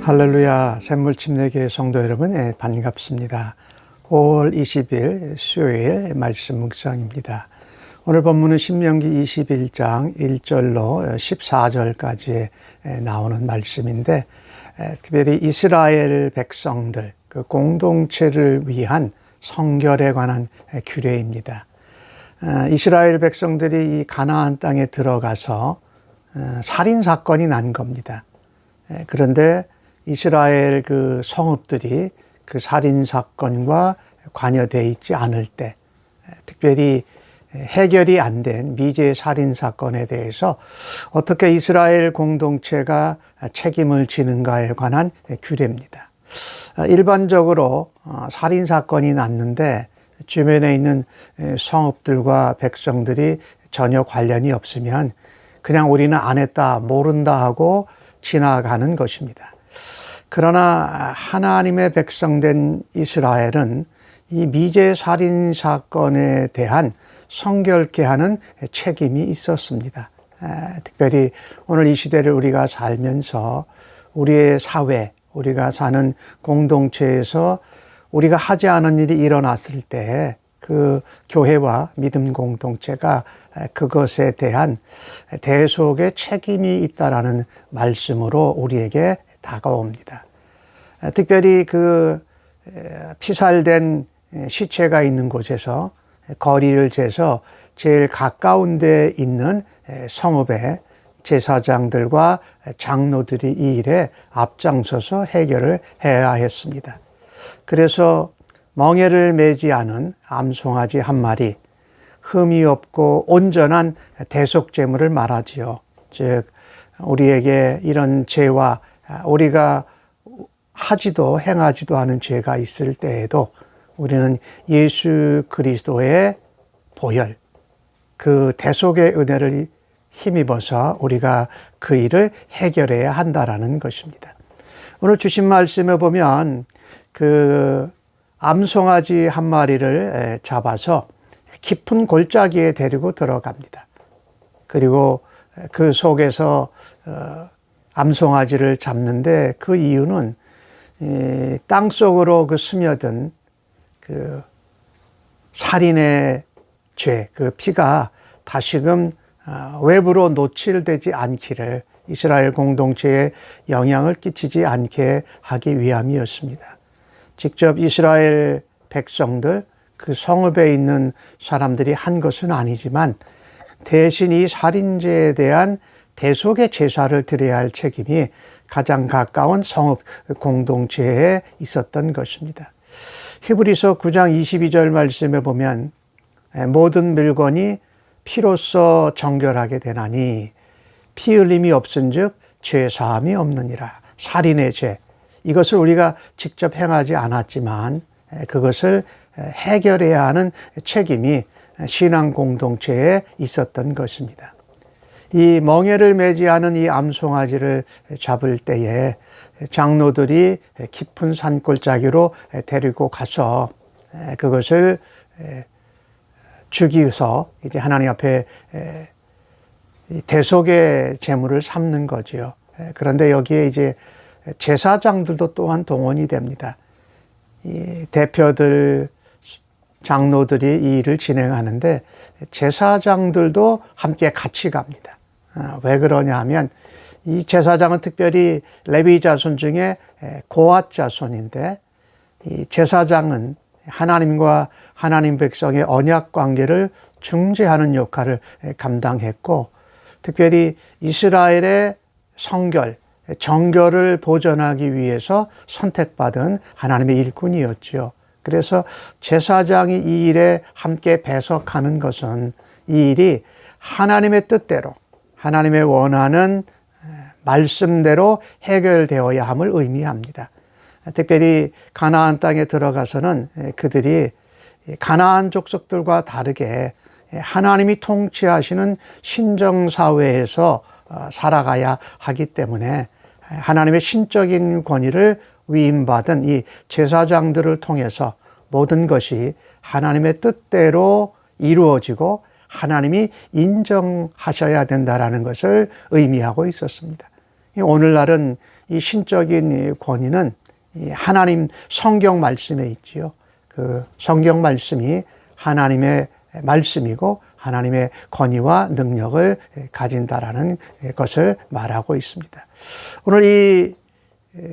할렐루야, 샘물침례교회 성도 여러분, 반갑습니다. 5월 20일 수요일 말씀 묵상입니다. 오늘 본문은 신명기 21장 1절로 14절까지 나오는 말씀인데, 특별히 이스라엘 백성들, 그 공동체를 위한 성결에 관한 규례입니다. 이스라엘 백성들이 이 가나안 땅에 들어가서 살인사건이 난 겁니다. 그런데 이스라엘 그 성읍들이 그 살인사건과 관여되어 있지 않을 때, 특별히 해결이 안 된 미제 살인사건에 대해서 어떻게 이스라엘 공동체가 책임을 지는가에 관한 규례입니다. 일반적으로 살인사건이 났는데 주변에 있는 성읍들과 백성들이 전혀 관련이 없으면 그냥 우리는 안 했다, 모른다 하고 지나가는 것입니다. 그러나 하나님의 백성된 이스라엘은 이 미제 살인 사건에 대한 성결케 하는 책임이 있었습니다. 특별히 오늘 이 시대를 우리가 살면서 우리의 사회, 우리가 사는 공동체에서 우리가 하지 않은 일이 일어났을 때 그 교회와 믿음 공동체가 그것에 대한 대속의 책임이 있다라는 말씀으로 우리에게 다가옵니다. 특별히 그 피살된 시체가 있는 곳에서 거리를 재서 제일 가까운 데 있는 성읍의 제사장들과 장로들이 이 일에 앞장서서 해결을 해야 했습니다. 그래서 멍에를 매지 않은 암송아지 한 마리, 흠이 없고 온전한 대속제물을 말하지요. 즉 우리에게 이런 죄와 우리가 하지도 행하지도 않은 죄가 있을 때에도 우리는 예수 그리스도의 보혈, 그 대속의 은혜를 힘입어서 우리가 그 일을 해결해야 한다라는 것입니다. 오늘 주신 말씀에 보면 그 암송아지 한 마리를 잡아서 깊은 골짜기에 데리고 들어갑니다. 그리고 그 속에서 암송아지를 잡는데 그 이유는 땅 속으로 그 스며든 그 살인의 죄, 그 피가 다시금 외부로 노출되지 않기를, 이스라엘 공동체에 영향을 끼치지 않게 하기 위함이었습니다. 직접 이스라엘 백성들, 그 성읍에 있는 사람들이 한 것은 아니지만 대신 이 살인죄에 대한 대속의 제사를 드려야 할 책임이 가장 가까운 성읍 공동체에 있었던 것입니다. 히브리서 9장 22절 말씀에 보면 모든 물건이 피로써 정결하게 되나니 피 흘림이 없은즉 죄 사함이 없느니라. 살인의 죄, 이것을 우리가 직접 행하지 않았지만 그것을 해결해야 하는 책임이 신앙 공동체에 있었던 것입니다. 이 멍에를 매지 않은 이 암송아지를 잡을 때에 장로들이 깊은 산골짜기로 데리고 가서 그것을 죽이서 이제 하나님 앞에 대속의 제물을 삼는 거지요. 그런데 여기에 이제 제사장들도 또한 동원이 됩니다. 이 대표들, 장로들이 이 일을 진행하는데 제사장들도 함께 같이 갑니다. 왜 그러냐 하면 이 제사장은 특별히 레위 자손 중에 고앗 자손인데, 이 제사장은 하나님과 하나님 백성의 언약 관계를 중재하는 역할을 감당했고, 특별히 이스라엘의 성결, 정결을 보존하기 위해서 선택받은 하나님의 일꾼이었죠. 그래서 제사장이 이 일에 함께 배석하는 것은 이 일이 하나님의 뜻대로, 하나님의 원하는 말씀대로 해결되어야 함을 의미합니다. 특별히 가나안 땅에 들어가서는 그들이 가나안 족속들과 다르게 하나님이 통치하시는 신정사회에서 살아가야 하기 때문에 하나님의 신적인 권위를 위임받은 이 제사장들을 통해서 모든 것이 하나님의 뜻대로 이루어지고 하나님이 인정하셔야 된다라는 것을 의미하고 있었습니다. 오늘날은 이 신적인 권위는 하나님 성경 말씀에 있지요. 그 성경 말씀이 하나님의 말씀이고 하나님의 권위와 능력을 가진다라는 것을 말하고 있습니다. 오늘 이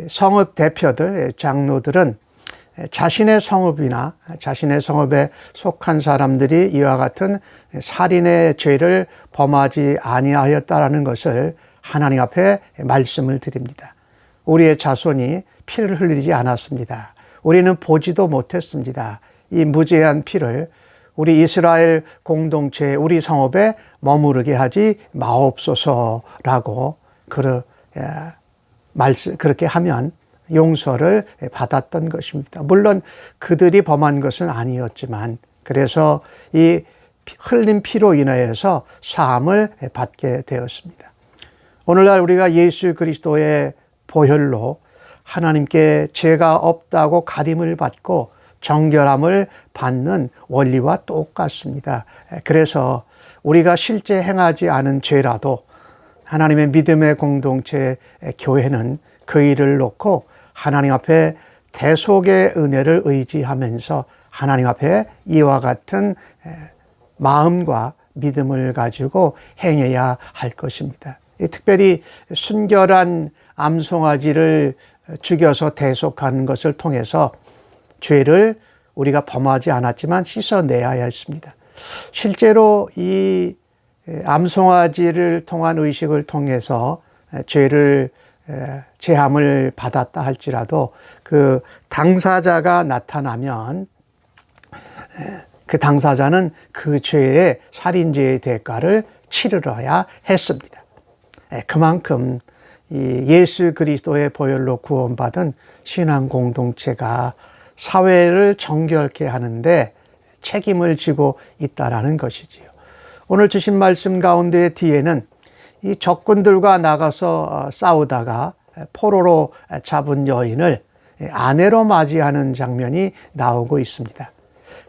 성읍 대표들, 장로들은 자신의 성읍이나 자신의 성읍에 속한 사람들이 이와 같은 살인의 죄를 범하지 아니하였다라는 것을 하나님 앞에 말씀을 드립니다. 우리의 자손이 피를 흘리지 않았습니다. 우리는 보지도 못했습니다. 이 무죄한 피를 우리 이스라엘 공동체, 우리 성읍에 머무르게 하지 마옵소서라고 그렇게 하면 용서를 받았던 것입니다. 물론 그들이 범한 것은 아니었지만 그래서 이 흘린 피로 인하여서 사함을 받게 되었습니다. 오늘날 우리가 예수 그리스도의 보혈로 하나님께 죄가 없다고 가림을 받고 정결함을 받는 원리와 똑같습니다. 그래서 우리가 실제 행하지 않은 죄라도 하나님의 믿음의 공동체 교회는 그 일을 놓고 하나님 앞에 대속의 은혜를 의지하면서 하나님 앞에 이와 같은 마음과 믿음을 가지고 행해야 할 것입니다. 특별히 순결한 암송아지를 죽여서 대속하는 것을 통해서 죄를 우리가 범하지 않았지만 씻어내야 했습니다. 실제로 이 암송아지를 통한 의식을 통해서 제함을 받았다 할지라도 그 당사자가 나타나면 그 당사자는 그 죄의 살인죄의 대가를 치르러야 했습니다. 그만큼 이 예수 그리스도의 보혈로 구원받은 신앙 공동체가 사회를 정결케 하는데 책임을 지고 있다라는 것이지요. 오늘 주신 말씀 가운데 뒤에는 이 적군들과 나가서 싸우다가 포로로 잡은 여인을 아내로 맞이하는 장면이 나오고 있습니다.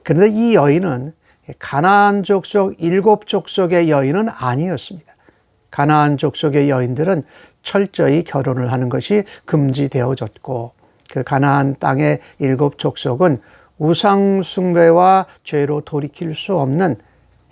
그런데 이 여인은 가나안 족속 7족속의 여인은 아니었습니다. 가나안 족속의 여인들은 철저히 결혼을 하는 것이 금지되어졌고 그 가나안 땅의 7족속은 우상 숭배와 죄로 돌이킬 수 없는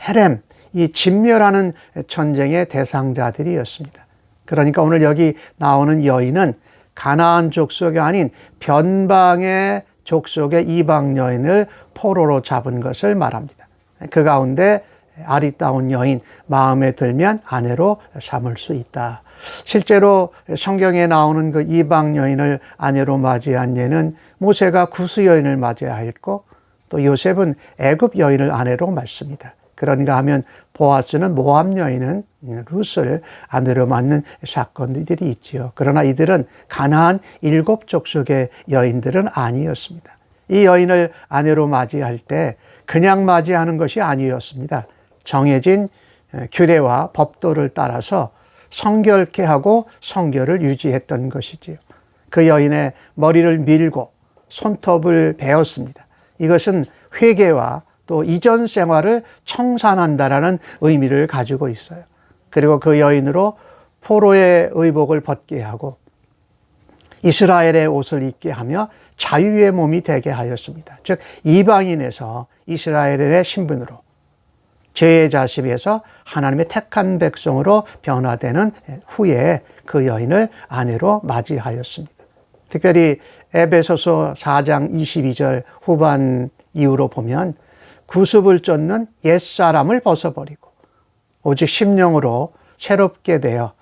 헤렘, 이 진멸하는 전쟁의 대상자들이었습니다. 그러니까 오늘 여기 나오는 여인은 가나안 족속이 아닌 변방의 족속의 이방 여인을 포로로 잡은 것을 말합니다. 그 가운데 아리따운 여인, 마음에 들면 아내로 삼을 수 있다. 실제로 성경에 나오는 그 이방 여인을 아내로 맞이한 예는 모세가 구스 여인을 맞이하였고 또 요셉은 애굽 여인을 아내로 맞습니다. 그런가 하면 보아스는 모압 여인은 룻을 아내로 맞는 사건들이 있지요. 그러나 이들은 가나안 7족속의 여인들은 아니었습니다. 이 여인을 아내로 맞이할 때 그냥 맞이하는 것이 아니었습니다. 정해진 규례와 법도를 따라서 성결케 하고 성결을 유지했던 것이지요. 그 여인의 머리를 밀고 손톱을 베었습니다. 이것은 회개와 또 이전 생활을 청산한다라는 의미를 가지고 있어요. 그리고 그 여인으로 포로의 의복을 벗게 하고 이스라엘의 옷을 입게 하며 자유의 몸이 되게 하였습니다. 즉 이방인에서 이스라엘의 신분으로 죄의 자식에서 하나님의 택한 백성으로 변화되는 후에 그 여인을 아내로 맞이하였습니다. 특별히 에베소서 4장 22절 후반 이후로 보면 구습을 쫓는 옛사람을 벗어버리고 오직 심령으로 새롭게 되어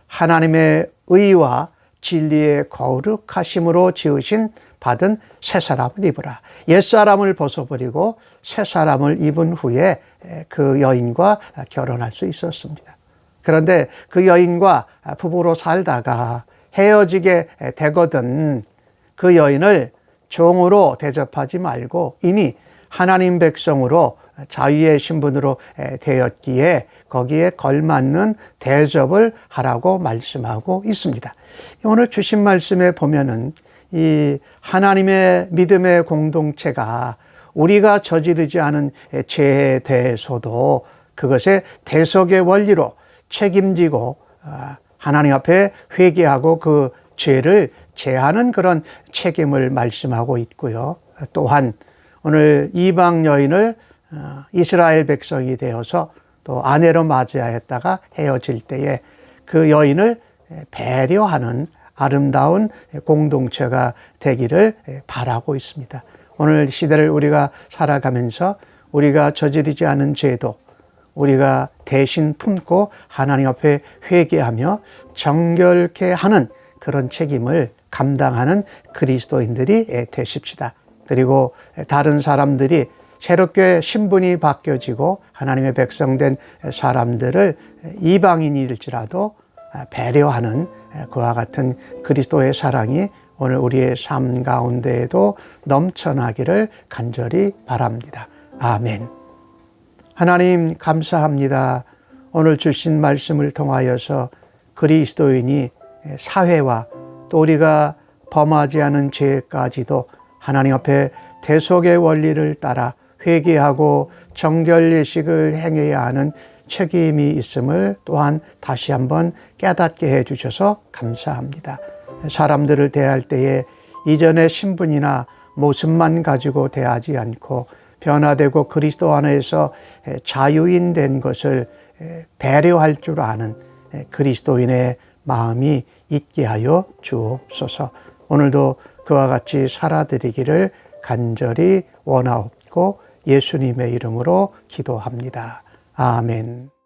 하나님의 의와 진리의 거룩하심으로 지으신 받은 새 사람을 입으라. 옛사람을 벗어버리고 새 사람을 입은 후에 그 여인과 결혼할 수 있었습니다. 그런데 그 여인과 부부로 살다가 헤어지게 되거든 그 여인을 종으로 대접하지 말고 이미 하나님 백성으로 자유의 신분으로 되었기에 거기에 걸맞는 대접을 하라고 말씀하고 있습니다. 오늘 주신 말씀에 보면은 이 하나님의 믿음의 공동체가 우리가 저지르지 않은 죄에 대해서도 그것의 대속의 원리로 책임지고 하나님 앞에 회개하고 그 죄를 제하는 그런 책임을 말씀하고 있고요. 또한 오늘 이방 여인을 이스라엘 백성이 되어서 또 아내로 맞이하였다가 헤어질 때에 그 여인을 배려하는 아름다운 공동체가 되기를 바라고 있습니다. 오늘 시대를 우리가 살아가면서 우리가 저지르지 않은 죄도 우리가 대신 품고 하나님 앞에 회개하며 정결케 하는 그런 책임을 감당하는 그리스도인들이 되십시다. 그리고 다른 사람들이 새롭게 신분이 바뀌어지고 하나님의 백성된 사람들을 이방인일지라도 배려하는 그와 같은 그리스도의 사랑이 오늘 우리의 삶 가운데에도 넘쳐나기를 간절히 바랍니다. 아멘. 하나님 감사합니다. 오늘 주신 말씀을 통하여서 그리스도인이 사회와 또 우리가 범하지 않은 죄까지도 하나님 앞에 대속의 원리를 따라 회개하고 정결 예식을 행해야 하는 책임이 있음을 또한 다시 한번 깨닫게 해주셔서 감사합니다. 사람들을 대할 때에 이전의 신분이나 모습만 가지고 대하지 않고 변화되고 그리스도 안에서 자유인 된 것을 배려할 줄 아는 그리스도인의 마음이 있게 하여 주옵소서. 오늘도 그와 같이 살아드리기를 간절히 원하옵고 예수님의 이름으로 기도합니다. 아멘.